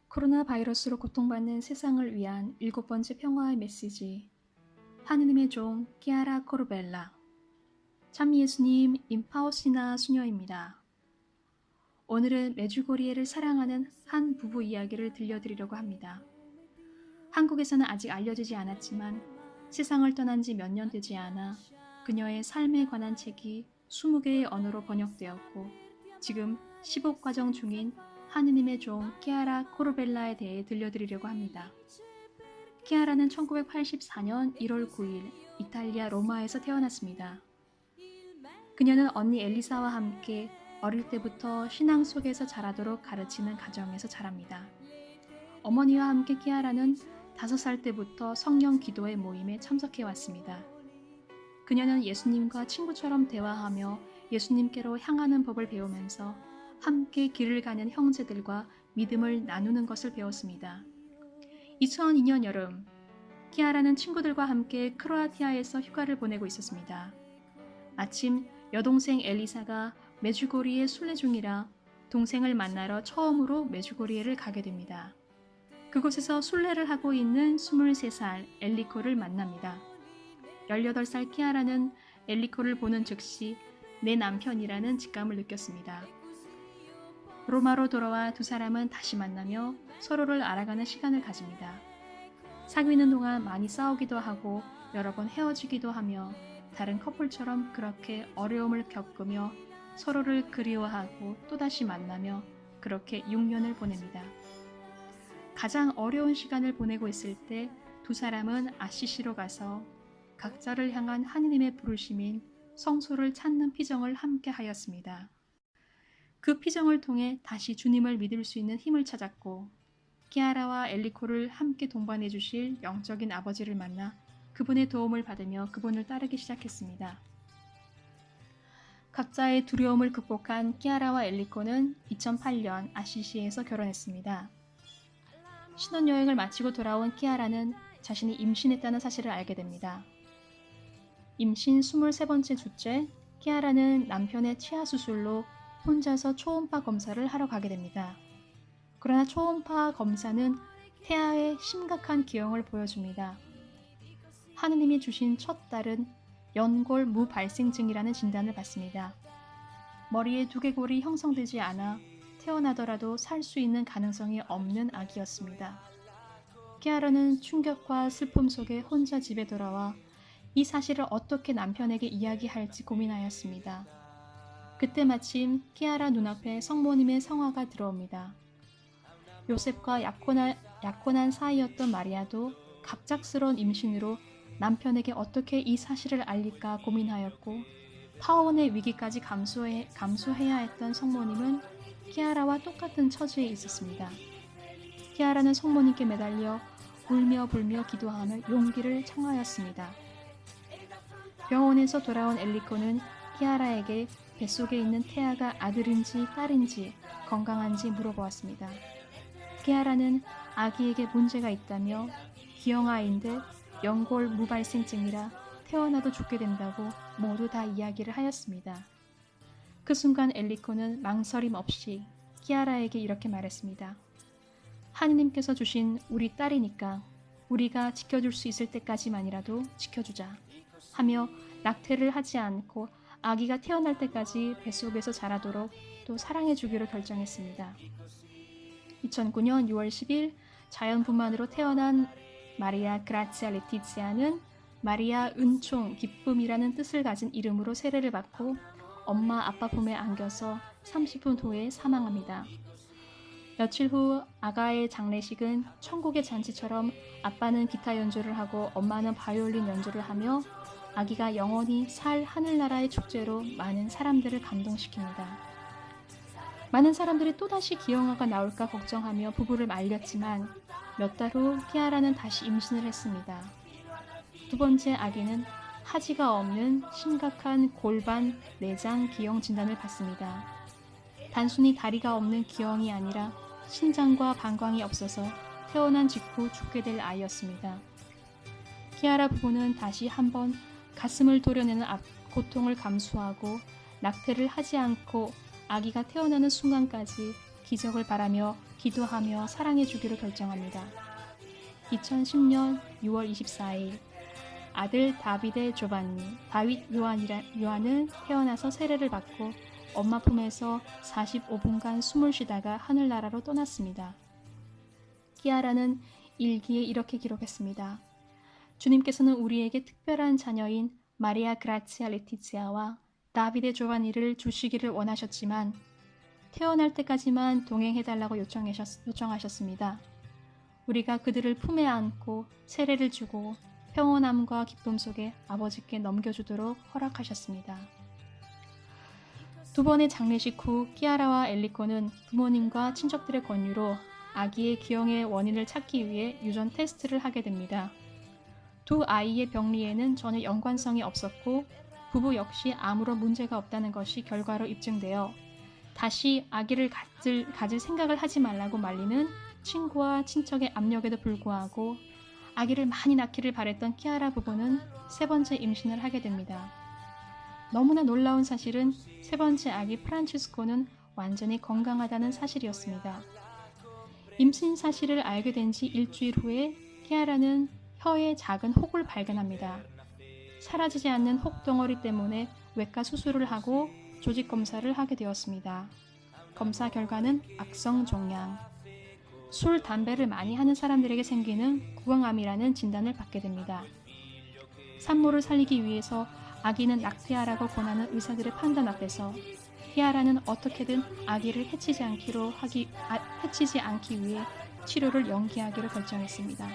코로나 바이러스로 고통받는 세상을 위한 7번째 평화의 메시지. 하느님의 종 키아라 코르벨라. 참 예수님 임파오시나 수녀입니다. 오늘은 메주고리에를 사랑하는 한 부부 이야기를 들려드리려고 합니다. 한국에서는 아직 알려지지 않았지만 세상을 떠난 지 몇 년 되지 않아 그녀의 삶에 관한 책이 20개의 언어로 번역되었고 지금 시복 과정 중인 하느님의 종 키아라 코르벨라에 대해 들려드리려고 합니다. 키아라는 1984년 1월 9일 이탈리아 로마에서 태어났습니다. 그녀는 언니 엘리사와 함께 어릴 때부터 신앙 속에서 자라도록 가르치는 가정에서 자랍니다. 어머니와 함께 키아라는 5살 때부터 성령 기도회 모임에 참석해 왔습니다. 그녀는 예수님과 친구처럼 대화하며 예수님께로 향하는 법을 배우면서 함께 길을 가는 형제들과 믿음을 나누는 것을 배웠습니다. 2002년 여름, 키아라는 친구들과 함께 크로아티아에서 휴가를 보내고 있었습니다. 마침 여동생 엘리사가 메주고리에 순례 중이라 동생을 만나러 처음으로 메주고리에를 가게 됩니다. 그곳에서 순례를 하고 있는 23살 엘리코를 만납니다. 18살 키아라는 엘리코를 보는 즉시 내 남편이라는 직감을 느꼈습니다. 로마로 돌아와 두 사람은 다시 만나며 서로를 알아가는 시간을 가집니다. 사귀는 동안 많이 싸우기도 하고 여러 번 헤어지기도 하며 다른 커플처럼 그렇게 어려움을 겪으며 서로를 그리워하고 또다시 만나며 그렇게 6년을 보냅니다. 가장 어려운 시간을 보내고 있을 때 두 사람은 아시시로 가서 각자를 향한 하느님의 부르심인 성소를 찾는 피정을 함께 하였습니다. 그 피정을 통해 다시 주님을 믿을 수 있는 힘을 찾았고 키아라와 엘리코를 함께 동반해 주실 영적인 아버지를 만나 그분의 도움을 받으며 그분을 따르기 시작했습니다. 각자의 두려움을 극복한 키아라와 엘리코는 2008년 아시시에서 결혼했습니다. 신혼여행을 마치고 돌아온 키아라는 자신이 임신했다는 사실을 알게 됩니다. 임신 23번째 주째, 키아라는 남편의 치아 수술로 혼자서 초음파 검사를 하러 가게 됩니다. 그러나 초음파 검사는 태아의 심각한 기형을 보여줍니다. 하느님이 주신 첫 딸은 연골 무발생증이라는 진단을 받습니다. 머리에 두개골이 형성되지 않아 태어나더라도 살 수 있는 가능성이 없는 아기였습니다. 키아라는 충격과 슬픔 속에 혼자 집에 돌아와 이 사실을 어떻게 남편에게 이야기할지 고민하였습니다. 그때 마침 키아라 눈앞에 성모님의 성화가 들어옵니다. 요셉과 약혼한 사이였던 마리아도 갑작스러운 임신으로 남편에게 어떻게 이 사실을 알릴까 고민하였고 파혼의 위기까지 감수해야 했던 성모님은 키아라와 똑같은 처지에 있었습니다. 키아라는 성모님께 매달려 울며 불며 기도하며 용기를 청하였습니다. 병원에서 돌아온 엘리코는 키아라에게 뱃속에 있는 태아가 아들인지 딸인지 건강한지 물어보았습니다. 키아라는 아기에게 문제가 있다며 기형아인데 연골 무발생증이라 태어나도 죽게 된다고 모두 다 이야기를 하였습니다. 그 순간 엘리코는 망설임 없이 키아라에게 이렇게 말했습니다. 하느님께서 주신 우리 딸이니까 우리가 지켜줄 수 있을 때까지만이라도 지켜주자 하며 낙태를 하지 않고 아기가 태어날 때까지 뱃속에서 자라도록 또 사랑해주기로 결정했습니다. 2009년 6월 10일 자연분만으로 태어난 마리아 그라치아 레티치아는 마리아 은총 기쁨이라는 뜻을 가진 이름으로 세례를 받고 엄마 아빠 품에 안겨서 30분 후에 사망합니다. 며칠 후 아가의 장례식은 천국의 잔치처럼 아빠는 기타 연주를 하고 엄마는 바이올린 연주를 하며 아기가 영원히 살 하늘나라의 축제로 많은 사람들을 감동시킵니다. 많은 사람들이 또다시 기형아가 나올까 걱정하며 부부를 말렸지만 몇 달 후 키아라는 다시 임신을 했습니다. 두 번째 아기는 하지가 없는 심각한 골반 내장 기형 진단을 받습니다. 단순히 다리가 없는 기형이 아니라 신장과 방광이 없어서 태어난 직후 죽게 될 아이였습니다. 키아라 부부는 다시 한번 가슴을 도려내는 고통을 감수하고 낙태를 하지 않고 아기가 태어나는 순간까지 기적을 바라며 기도하며 사랑해 주기로 결정합니다. 2010년 6월 24일 아들 다윗 요한은 태어나서 세례를 받고 엄마 품에서 45분간 숨을 쉬다가 하늘나라로 떠났습니다. 키아라는 일기에 이렇게 기록했습니다. 주님께서는 우리에게 특별한 자녀인 마리아 그라치아 레티치아와 다비데 조바니를 주시기를 원하셨지만 태어날 때까지만 동행해달라고 요청하셨습니다. 우리가 그들을 품에 안고 세례를 주고 평온함과 기쁨 속에 아버지께 넘겨주도록 허락하셨습니다. 두 번의 장례식 후 키아라와 엘리코는 부모님과 친척들의 권유로 아기의 기형의 원인을 찾기 위해 유전 테스트를 하게 됩니다. 두 아이의 병리에는 전혀 연관성이 없었고 부부 역시 아무런 문제가 없다는 것이 결과로 입증되어 다시 아기를 가질 생각을 하지 말라고 말리는 친구와 친척의 압력에도 불구하고 아기를 많이 낳기를 바랬던 키아라 부부는 세 번째 임신을 하게 됩니다. 너무나 놀라운 사실은 세 번째 아기 프란치스코는 완전히 건강하다는 사실이었습니다. 임신 사실을 알게 된 지 일주일 후에 키아라는 혀에 작은 혹을 발견합니다. 사라지지 않는 혹 덩어리 때문에 외과 수술을 하고 조직 검사를 하게 되었습니다. 검사 결과는 악성 종양. 술, 담배를 많이 하는 사람들에게 생기는 구강암이라는 진단을 받게 됩니다. 산모를 살리기 위해서 아기는 낙태하라고 권하는 의사들의 판단 앞에서 키아라는 어떻게든 아기를 해치지 않기 위해 치료를 연기하기로 결정했습니다.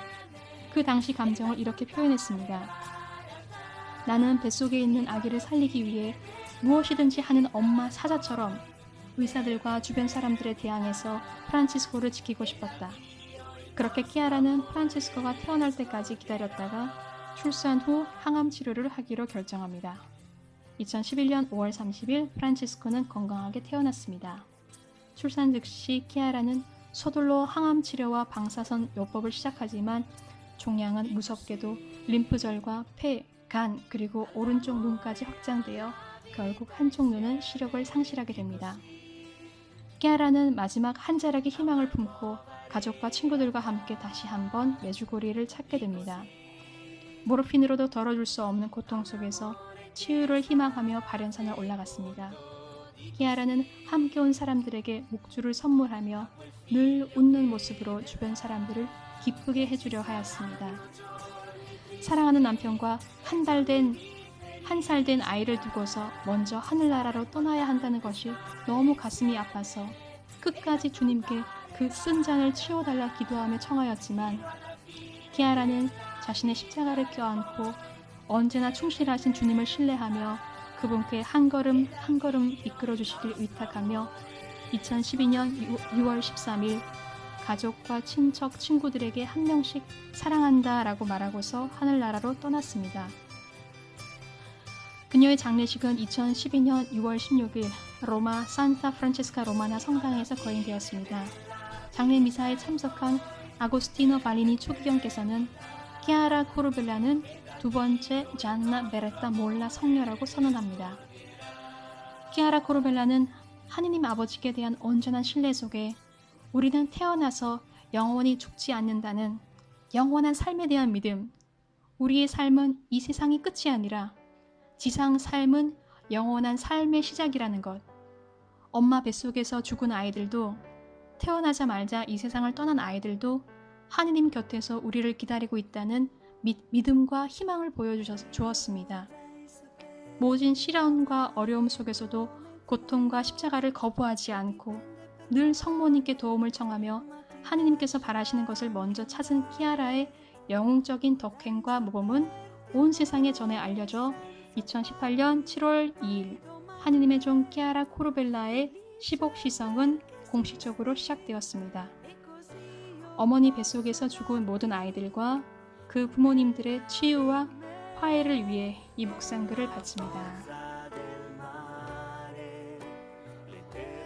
그 당시 감정을 이렇게 표현했습니다. 나는 뱃속에 있는 아기를 살리기 위해 무엇이든지 하는 엄마 사자처럼 의사들과 주변 사람들에 대항해서 프란치스코를 지키고 싶었다. 그렇게 키아라는 프란치스코가 태어날 때까지 기다렸다가 출산 후 항암 치료를 하기로 결정합니다. 2011년 5월 30일 프란치스코는 건강하게 태어났습니다. 출산 즉시 키아라는 서둘러 항암 치료와 방사선 요법을 시작하지만 종양은 무섭게도 림프절과 폐, 간, 그리고 오른쪽 눈까지 확장되어 결국 한쪽 눈은 시력을 상실하게 됩니다. 키아라는 마지막 한 자락의 희망을 품고 가족과 친구들과 함께 다시 한번 메주고리를 찾게 됩니다. 모르핀으로도 덜어줄 수 없는 고통 속에서 치유를 희망하며 발연산을 올라갔습니다. 키아라는 함께 온 사람들에게 목줄을 선물하며 늘 웃는 모습으로 주변 사람들을 기쁘게 해주려 하였습니다. 사랑하는 남편과 한 살 된 아이를 두고서 먼저 하늘나라로 떠나야 한다는 것이 너무 가슴이 아파서 끝까지 주님께 그 쓴 잔을 치워달라 기도하며 청하였지만 키아라는 자신의 십자가를 껴안고 언제나 충실하신 주님을 신뢰하며 그분께 한 걸음 한 걸음 이끌어 주시길 의탁하며 2012년 6월 13일 가족과 친척, 친구들에게 한 명씩 사랑한다 라고 말하고서 하늘나라로 떠났습니다. 그녀의 장례식은 2012년 6월 16일 로마 산타 프란체스카 로마나 성당에서 거행되었습니다. 장례 미사에 참석한 아고스티노 발리니 초기경께서는 키아라 코르벨라는 두 번째 잔나 베레타 몰라 성녀라고 선언합니다. 키아라 코르벨라는 하느님 아버지께 대한 온전한 신뢰 속에 우리는 태어나서 영원히 죽지 않는다는 영원한 삶에 대한 믿음, 우리의 삶은 이 세상이 끝이 아니라 지상 삶은 영원한 삶의 시작이라는 것, 엄마 뱃속에서 죽은 아이들도 태어나자마자 이 세상을 떠난 아이들도 하느님 곁에서 우리를 기다리고 있다는 믿음과 희망을 보여주었습니다. 모진 시련과 어려움 속에서도 고통과 십자가를 거부하지 않고 늘 성모님께 도움을 청하며 하느님께서 바라시는 것을 먼저 찾은 키아라의 영웅적인 덕행과 모범은 온 세상에 전해 알려져 2018년 7월 2일 하느님의 종 키아라 코르벨라의 시복 시성은 공식적으로 시작되었습니다. 어머니 뱃속에서 죽은 모든 아이들과 그 부모님들의 치유와 화해를 위해 이 묵상글을 바칩니다.